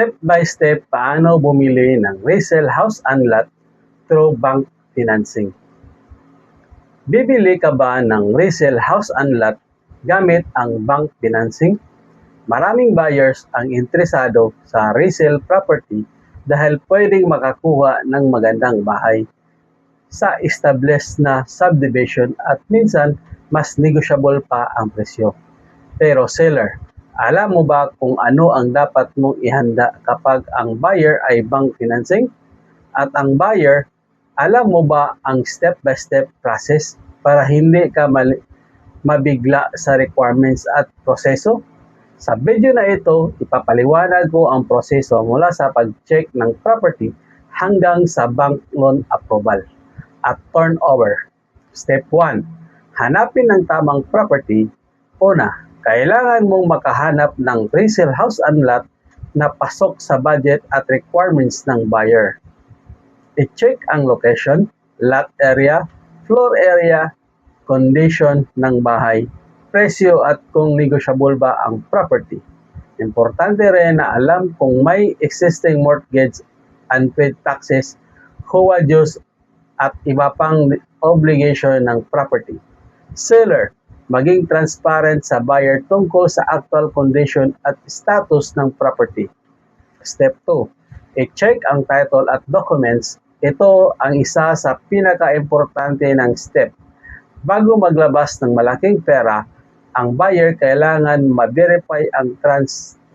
Step by step, paano bumili ng resale house and lot through bank financing. Bibili ka ba ng resale house and lot gamit ang bank financing? Maraming buyers ang interesado sa resale property dahil pwedeng makakuha ng magandang bahay sa established na subdivision at minsan mas negotiable pa ang presyo. Pero seller, alam mo ba kung ano ang dapat mong ihanda kapag ang buyer ay bank financing? At ang buyer, alam mo ba ang step-by-step process para hindi ka mabigla sa requirements at proseso? Sa video na ito, ipapaliwanag ko ang proseso mula sa pag-check ng property hanggang sa bank loan approval at turnover. Step 1. Hanapin ang tamang property. Una, kailangan mong makahanap ng resale house and lot na pasok sa budget at requirements ng buyer. I-check ang location, lot area, floor area, condition ng bahay, presyo at kung negotiable ba ang property. Importante rin na alam kung may existing mortgage, unpaid taxes, HOA dues at iba pang obligation ng property. Seller, maging transparent sa buyer tungkol sa actual condition at status ng property. Step 2. I-check ang title at documents. Ito ang isa sa pinaka-importante ng step. Bago maglabas ng malaking pera, ang buyer kailangan ma-verify ang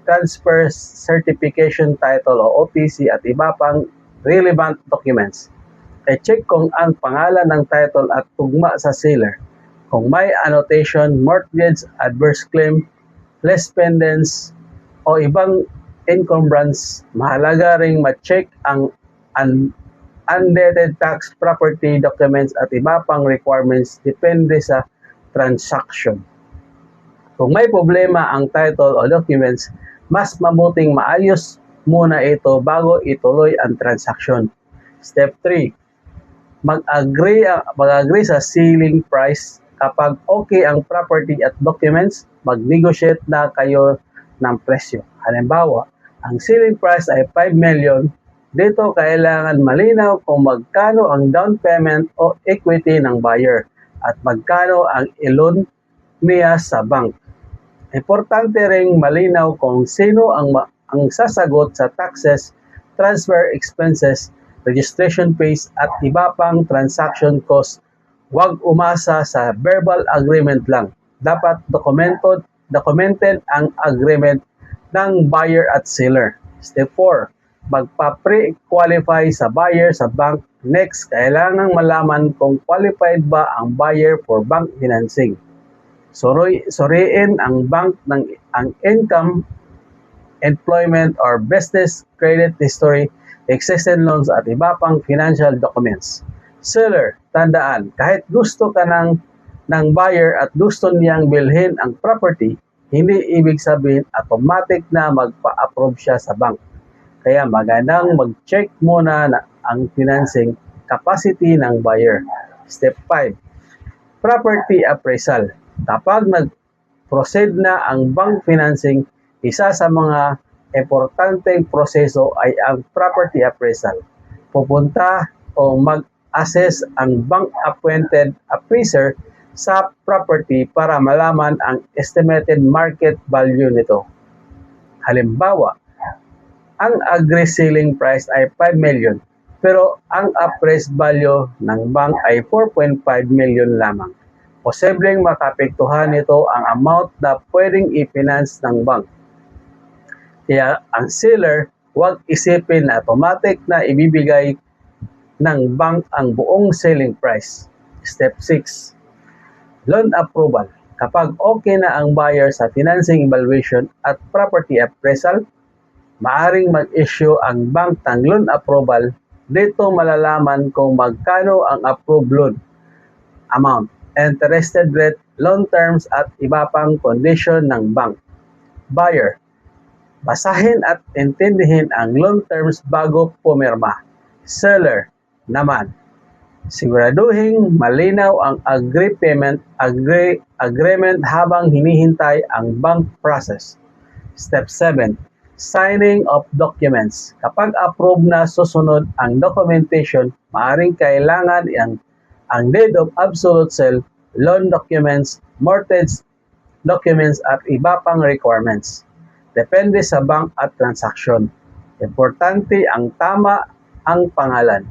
transfer certification title o OTC at iba pang relevant documents. I-check kung ang pangalan ng title at tugma sa seller. Kung may annotation, mortgage, adverse claim, less pendants, o ibang encumbrance, mahalaga ring ma-check ang undated tax property documents at iba pang requirements depende sa transaction. Kung may problema ang title o documents, mas mabuting maayos muna ito bago ituloy ang transaction. Step 3. Mag-agree sa selling price. Kapag okay ang property at documents, mag-negotiate na kayo ng presyo. Halimbawa, ang selling price ay 5 million. Dito kailangan malinaw kung magkano ang down payment o equity ng buyer at magkano ang i-loan niya sa bank. Importante ring malinaw kung sino ang sasagot sa taxes, transfer expenses, registration fees at iba pang transaction costs. Huwag umasa sa verbal agreement lang. Dapat documented ang agreement ng buyer at seller. Step 4. Magpa-pre-qualify sa buyer sa bank. Next, kailangang malaman kung qualified ba ang buyer for bank financing. Suriin ang bank ng ang income, employment or business credit history, existing loans at iba pang financial documents. Seller, tandaan, kahit gusto ka ng buyer at gusto niyang bilhin ang property, hindi ibig sabihin automatic na magpa-approve siya sa bank. Kaya magandang mag-check muna ang financing capacity ng buyer. Step 5. Property appraisal. Kapag nag-proceed na ang bank financing, isa sa mga importanteng proseso ay ang property appraisal. Pupunta o mag-assess ang bank-appointed appraiser sa property para malaman ang estimated market value nito. Halimbawa, ang agreed selling price ay 5 million pero ang appraised value ng bank ay 4.5 million lamang. Posibleng makapektuhan nito ang amount na pwedeng i-finance ng bank. Kaya ang seller, huwag isipin na automatic na ibibigay ng bank ang buong selling price. Step 6. Loan approval. Kapag okay na ang buyer sa financing evaluation at property appraisal, maaring mag-issue ang bank ng loan approval. Dito malalaman kung magkano ang approved loan amount, interest rate, loan terms at iba pang condition ng bank. Buyer, basahin at intindihin ang loan terms bago pumirma. Seller naman, siguraduhin malinaw ang agreement habang hinihintay ang bank process. Step 7. Signing of documents. Kapag approve na susunod ang documentation, maaring kailangan ang deed of absolute sale, loan documents, mortgage documents at iba pang requirements. Depende sa bank at transaction. Importante ang tama ang pangalan,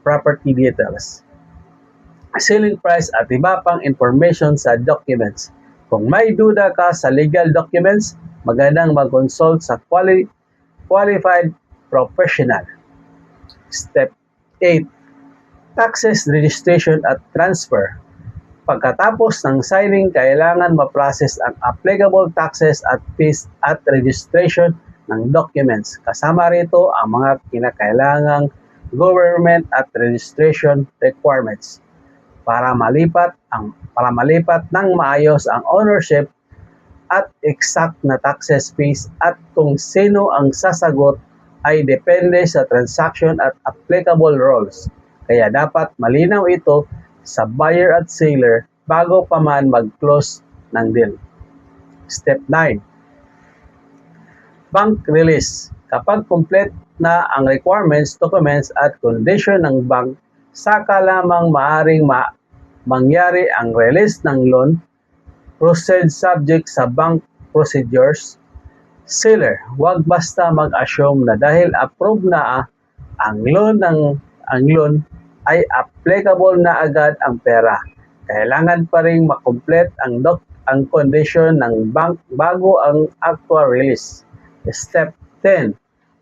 property details, selling price at iba pang information sa documents. Kung may duda ka sa legal documents, magandang mag-consult sa qualified professional. Step 8. Taxes, registration at transfer. Pagkatapos ng signing, kailangan ma-process ang applicable taxes at fees at registration ng documents. Kasama rito ang mga kinakailangang government at registration requirements para malipat ng maayos ang ownership at exact na taxes, fees at kung sino ang sasagot ay depende sa transaction at applicable rules. Kaya dapat malinaw ito sa buyer at seller bago pa man mag-close ng deal. Step 9. Bank release. Kapag complete na ang requirements, documents at condition ng bank, saka lamang maaring mangyari ang release ng loan. Proceed subject sa bank procedures. Seller, huwag basta mag-assume na dahil approve na ang loan ay applicable na agad ang pera. Kailangan pa rin makomplete ang condition ng bank bago ang actual release. Step 10.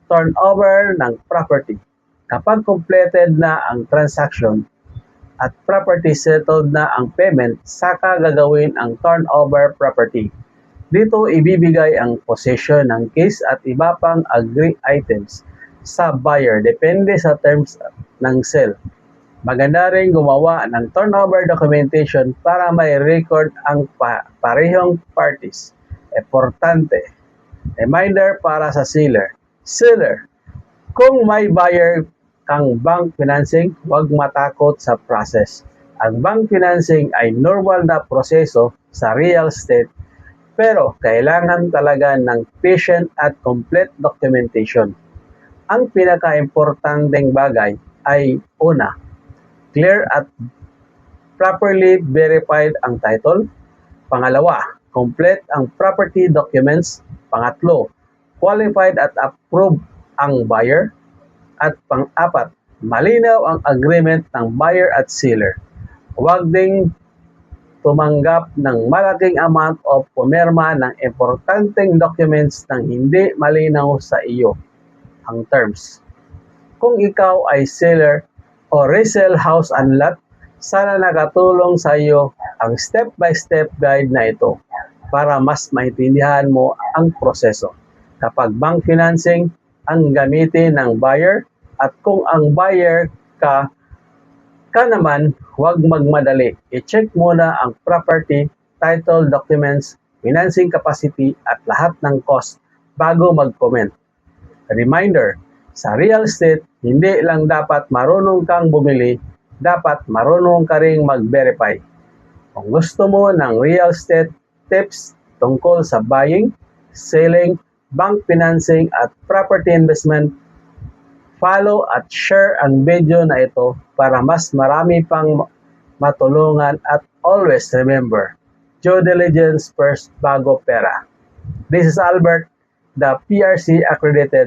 Turnover ng property. Kapag completed na ang transaction at property settled na ang payment, saka gagawin ang turnover property. Dito ibibigay ang possession ng keys at iba pang agree items sa buyer depende sa terms ng sale. Maganda rin gumawa ng turnover documentation para may record ang parehong parties. Importante. Reminder para sa seller. Seller, kung may buyer kang bank financing, huwag matakot sa process. Ang bank financing ay normal na proseso sa real estate, pero kailangan talaga ng patient at complete documentation. Ang pinaka-importanteng bagay ay una, clear at properly verified ang title. Pangalawa, complete ang property documents. Pangatlo, qualified at approved ang buyer. At pang-apat, malinaw ang agreement ng buyer at seller. Huwag ding tumanggap ng malaking amount o pumirma ng importanteng documents nang hindi malinaw sa iyo ang terms. Kung ikaw ay seller o resell house and lot, sana nakatulong sa iyo ang step-by-step guide na ito para mas maintindihan mo ang proseso. Kapag bank financing ang gamitin ng buyer at kung ang buyer ka naman, huwag magmadali. I-check muna ang property, title, documents, financing capacity at lahat ng cost bago mag-comment. Reminder, sa real estate, hindi lang dapat marunong kang bumili, dapat marunong ka ring mag-verify. Kung gusto mo ng real estate tips tungkol sa buying, selling, bank financing at property investment, follow at share ang video na ito para mas marami pang matulungan at always remember, due diligence first bago pera. This is Albert, the PRC accredited